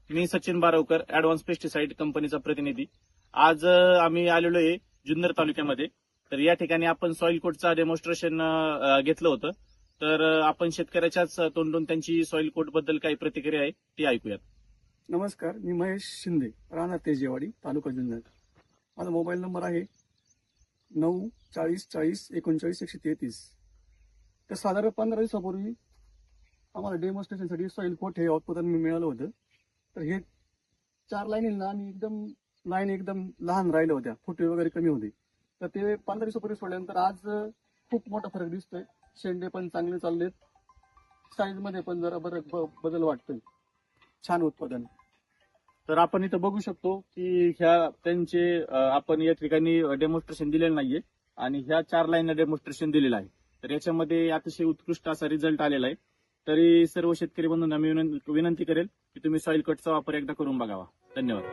मी Sachin Barvakar, advance pesticide कंपनीचा प्रतिनिधी. आज आम्ही आलेलो आहे जुन्नर तालुक्यामध्ये. तर या ठिकाणी आपण सॉइल कोटचा डेमॉन्स्ट्रेशन घेतलं होतं. तर आपण शेतकऱ्याच्याच तोंडून त्यांची सॉइल कोट बद्दल काही प्रतिक्रिया आहे ती ऐकूयात. नमस्कार, मी महेश शिंदे, राहणार तेजेवाडी, तालुका जुन्नर. माझा मोबाईल नंबर आहे 9404039 तर साधारण 15 दिवसापूर्वी आम्हाला डेमॉन्स्ट्रेशनसाठी सॉइल कोट हे उत्पादन मिळालं होतं. तर हे 4 लाईनींना आणि लाईन एकदम लहान राहिल्या होत्या, फुटे वगैरे कमी होते. तर ते 15 दिवसापूर्वी सोडल्यानंतर आज खूप मोठा फरक दिसतोय. शेंडे पण चांगले चाललेत, साईज मध्ये पण जरा बदल वाटतोय. छान उत्पादन. तर आपण इथं बघू शकतो की ह्या त्यांचे आपण या ठिकाणी डेमॉन्स्ट्रेशन दिलेलं नाहीये आणि ह्या 4 लाईनला डेमॉन्स्ट्रेशन दिलेलं आहे. तर याच्यामध्ये अतिशय उत्कृष्ट असा रिझल्ट आलेला आहे. तरी सर्व शेतकरी बंधूंना मी विनंती करेल की तुम्ही सॉइल कटचा वापर एकदा करून बघावा. धन्यवाद.